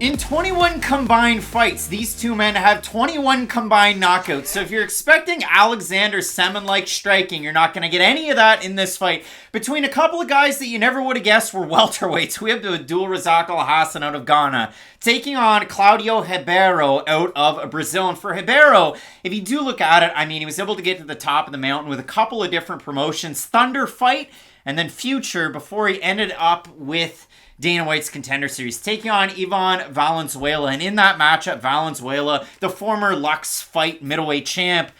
In 21 combined fights, these two men have 21 combined knockouts. So if you're expecting Alexander Semin-like striking, you're not going to get any of that in this fight. Between a couple of guys that you never would have guessed were welterweights, we have the Abdulrazak Alhassan out of Ghana taking on Claudio Ribeiro out of Brazil. And for Ribeiro, if you do look at it, I mean, he was able to get to the top of the mountain with a couple of different promotions. Thunder Fight and then Future before he ended up with Dana White's Contender Series, taking on Ivan Valenzuela. And in that matchup, Valenzuela, the former Lux Fight middleweight champ,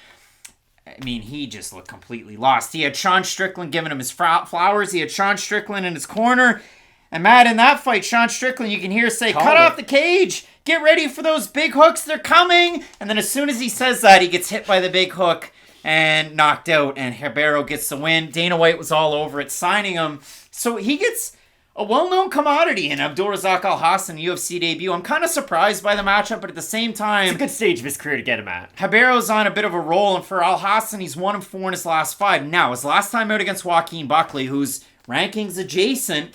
I mean, he just looked completely lost. He had Sean Strickland giving him his flowers. He had Sean Strickland in his corner. And Matt, in that fight, Sean Strickland, you can hear say, cut off the cage. Get ready for those big hooks. They're coming. And then as soon as he says that, he gets hit by the big hook and knocked out. And Ribeiro gets the win. Dana White was all over it, signing him. So he gets a well-known commodity in Abdulrazak Alhassan UFC debut. I'm kind of surprised by the matchup, but at the same time, it's a good stage of his career to get him at. Ribeiro's on a bit of a roll, and for Alhassan, he's 1-4 in his last 5. Now, his last time out against Joaquin Buckley, who's rankings adjacent,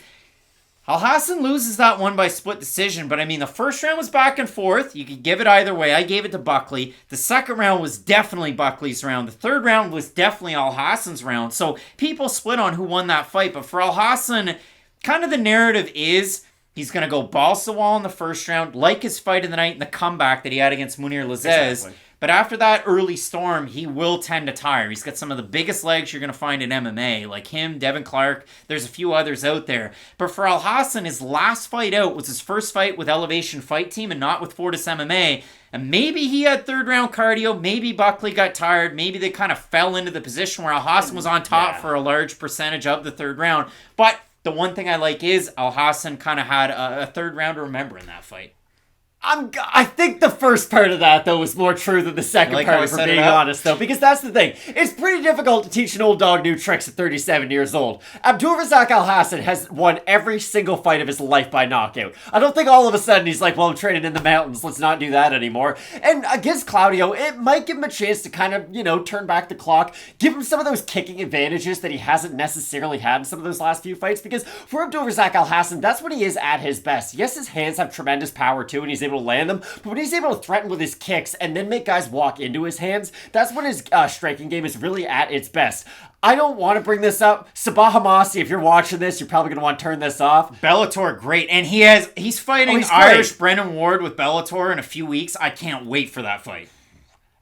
Alhassan loses that one by split decision, but I mean, the first round was back and forth. You could give it either way. I gave it to Buckley. The second round was definitely Buckley's round. The third round was definitely Alhassan's round. So people split on who won that fight, but for Alhassan, kind of the narrative is he's going to go balls to the wall in the first round, like his fight of the night and the comeback that he had against Munir Lazzez. Exactly. But after that early storm, he will tend to tire. He's got some of the biggest legs you're going to find in MMA, like him, Devin Clark. There's a few others out there. But for Alhassan, his last fight out was his first fight with Elevation Fight Team and not with Fortis MMA. And maybe he had third round cardio. Maybe Buckley got tired. Maybe they kind of fell into the position where Alhassan was on top for a large percentage of the third round. But the one thing I like is Alhassan kind of had a third round to remember in that fight. I think the first part of that, though, was more true than the second part, if we're being honest, though. Because that's the thing. It's pretty difficult to teach an old dog new tricks at 37 years old. Abdulrazak Alhassan has won every single fight of his life by knockout. I don't think all of a sudden he's like, well, I'm training in the mountains, let's not do that anymore. And against Claudio, it might give him a chance to kind of, turn back the clock, give him some of those kicking advantages that he hasn't necessarily had in some of those last few fights. Because for Abdulrazak Alhassan, that's when he is at his best. Yes, his hands have tremendous power, too, and he's able to land them, but when he's able to threaten with his kicks and then make guys walk into his hands, that's when his striking game is really at its best. I don't want to bring this up. Sabah Hamasi, if you're watching this, you're probably going to want to turn this off. Bellator, great. And he's fighting Irish Brennan Ward with Bellator in a few weeks. I can't wait for that fight.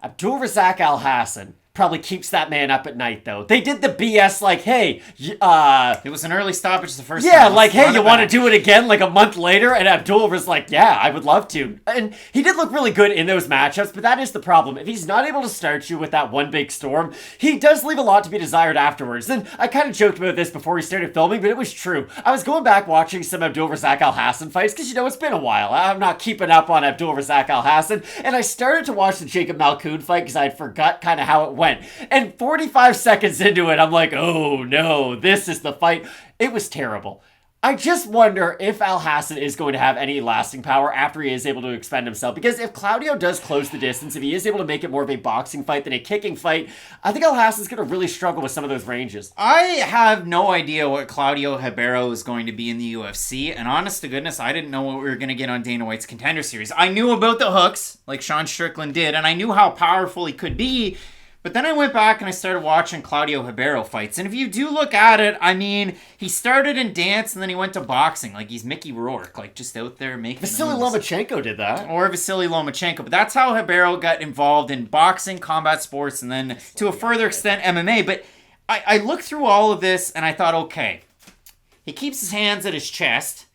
Abdulrazak Alhassan probably keeps that man up at night, though. They did the BS like, hey, it was an early stoppage the first time. Yeah, like, hey, you want to do it again like a month later? And Abdul was like, yeah, I would love to. And he did look really good in those matchups, but that is the problem. If he's not able to start you with that one big storm, he does leave a lot to be desired afterwards. And I kind of joked about this before we started filming, but it was true. I was going back watching some Abdulrazak Alhassan fights, because, it's been a while. I'm not keeping up on Abdulrazak Alhassan. And I started to watch the Jacob Malkoun fight, because I had forgot kind of how it went. And 45 seconds into it, I'm like, oh no, this is the fight. It was terrible. I just wonder if Alhassan is going to have any lasting power after he is able to expend himself. Because if Claudio does close the distance, if he is able to make it more of a boxing fight than a kicking fight, I think Alhassan's going to really struggle with some of those ranges. I have no idea what Claudio Ribeiro is going to be in the UFC. And honest to goodness, I didn't know what we were going to get on Dana White's Contender Series. I knew about the hooks, like Sean Strickland did, and I knew how powerful he could be. But then I went back and I started watching Claudio Ribeiro fights. And if you do look at it, I mean, he started in dance and then he went to boxing. Like, he's Mickey Rourke, like, just out there making Vasily Lomachenko did that. Or Vasily Lomachenko. But that's how Ribeiro got involved in boxing, combat sports, and then to a further extent, MMA. But I looked through all of this and I thought, okay, he keeps his hands at his chest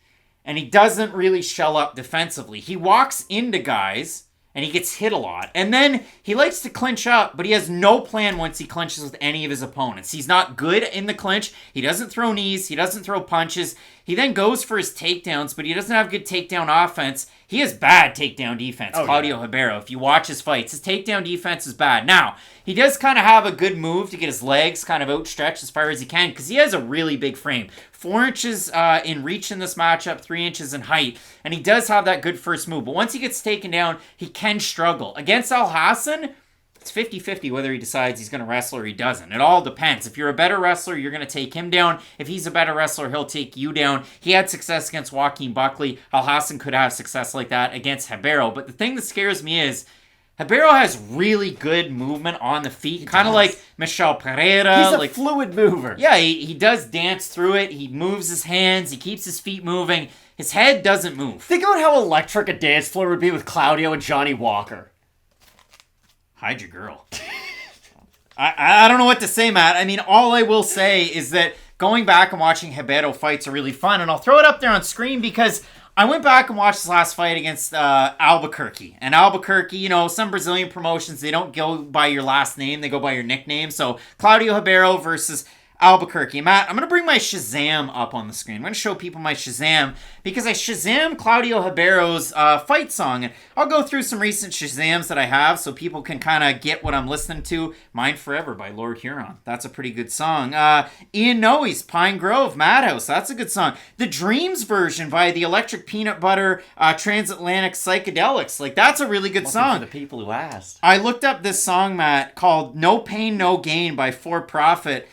and he doesn't really shell up defensively. He walks into guys and he gets hit a lot. And then he likes to clinch up, but he has no plan once he clinches with any of his opponents. He's not good in the clinch. He doesn't throw knees. He doesn't throw punches. He then goes for his takedowns, but he doesn't have good takedown offense. He has bad takedown defense, Claudio Ribeiro. If you watch his fights, his takedown defense is bad. Now, he does kind of have a good move to get his legs kind of outstretched as far as he can, because he has a really big frame. 4 inches in reach in this matchup, 3 inches in height, and he does have that good first move. But once he gets taken down, he can struggle. Against Alhassan, It's 50-50 whether he decides he's going to wrestle or he doesn't. It all depends. If you're a better wrestler, you're going to take him down. If he's a better wrestler, he'll take you down. He had success against Joaquin Buckley. Alhassan could have success like that against Ribeiro. But the thing that scares me is Ribeiro has really good movement on the feet, kind of like Michel Pereira. He's a fluid mover. Yeah, he does dance through it. He moves his hands. He keeps his feet moving. His head doesn't move. Think about how electric a dance floor would be with Claudio and Johnny Walker. Hide your girl. I don't know what to say, Matt. I mean, all I will say is that going back and watching Ribeiro fights are really fun, and I'll throw it up there on screen because I went back and watched his last fight against Albuquerque. And Albuquerque, you know, some Brazilian promotions, they don't go by your last name, they go by your nickname. So Claudio Ribeiro versus Albuquerque. Matt, I'm going to bring my Shazam up on the screen. I'm going to show people my Shazam because I Shazam Claudio Ribeiro's fight song. And I'll go through some recent Shazams that I have so people can kind of get what I'm listening to. Mine Forever by Lord Huron. That's a pretty good song. Ian Noe's Pine Grove, Madhouse. That's a good song. The Dreams version by the Electric Peanut Butter Transatlantic Psychedelics. Like, that's a really good song. For the people who asked. I looked up this song, Matt, called No Pain, No Gain by For Profit.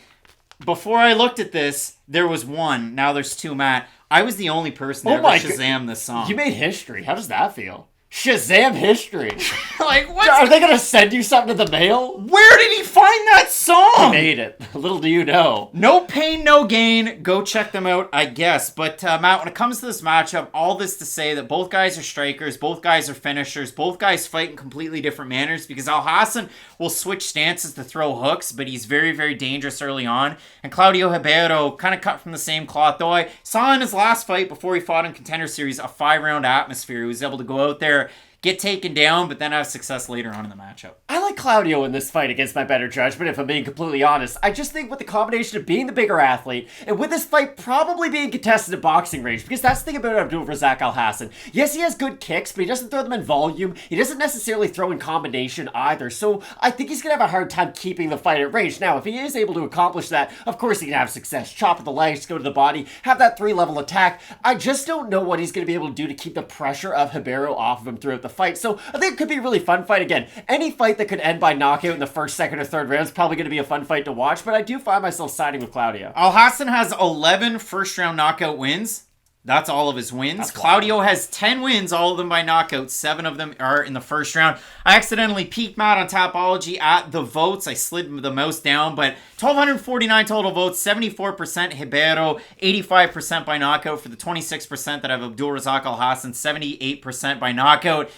Before I looked at this, there was one. Now there's two, Matt. I was the only person that ever Shazam this song. You made history. How does that feel? Shazam history. Like, what? Are they going to send you something to the mail? Where did he find that song? He made it. Little do you know. No Pain, No Gain. Go check them out, I guess. But, Matt, when it comes to this matchup, all this to say that both guys are strikers, both guys are finishers, both guys fight in completely different manners because Alhassan will switch stances to throw hooks, but he's very, very dangerous early on. And Claudio Ribeiro kind of cut from the same cloth, though I saw in his last fight before he fought in Contender Series a 5-round atmosphere. He was able to go out there, get taken down, but then have success later on in the matchup. I like Claudio in this fight against my better judgment, if I'm being completely honest. I just think with the combination of being the bigger athlete, and with this fight probably being contested at boxing range, because that's the thing about Abdulrazak Alhassan. Yes, he has good kicks, but he doesn't throw them in volume. He doesn't necessarily throw in combination either, so I think he's going to have a hard time keeping the fight at range. Now, if he is able to accomplish that, of course he can have success. Chop at the legs, go to the body, have that 3-level attack. I just don't know what he's going to be able to do to keep the pressure of Ribeiro off of him throughout the fight. So I think it could be a really fun fight. Again, any fight that could end by knockout in the first, second, or third round is probably going to be a fun fight to watch, but I do find myself siding with Claudio. Alhassan has 11 first-round knockout wins. That's all of his wins. Claudio has 10 wins, all of them by knockout. 7 of them are in the first round. I accidentally peeked Matt on Tapology at the votes. I slid the mouse down, but 1,249 total votes, 74% Ribeiro, 85% by knockout for the 26% that have Abdulrazak Alhassan, 78% by knockout.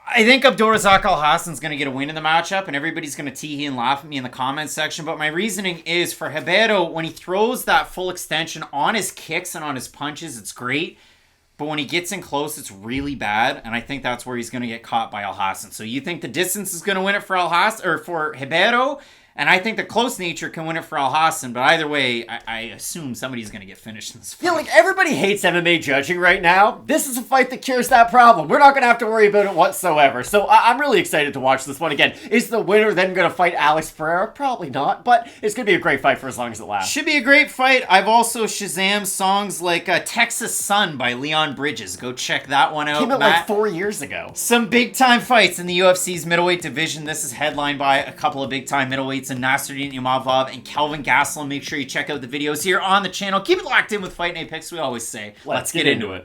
I think Abdulrazak Alhassan's going to get a win in the matchup, and everybody's going to tee and laugh at me in the comments section, but my reasoning is for Ribeiro, when he throws that full extension on his kicks and on his punches, it's great, but when he gets in close, it's really bad, and I think that's where he's going to get caught by Alhassan. So you think the distance is going to win it for Alhassan, or for Ribeiro? And I think the close nature can win it for Alhassan, but either way, I assume somebody's going to get finished in this fight. Yeah, like everybody hates MMA judging right now. This is a fight that cures that problem. We're not going to have to worry about it whatsoever. So I'm really excited to watch this one again. Is the winner then going to fight Alex Pereira? Probably not, but it's going to be a great fight for as long as it lasts. Should be a great fight. I've also Shazam songs like Texas Sun by Leon Bridges. Go check that one out. Came out like 4 years ago. Some big-time fights in the UFC's middleweight division. This is headlined by a couple of big-time middleweights and Nasruddin Imavov and Kelvin Gastelum. Make sure you check out the videos here on the channel. Keep it locked in with Fight Night Picks, we always say. Let's get into it.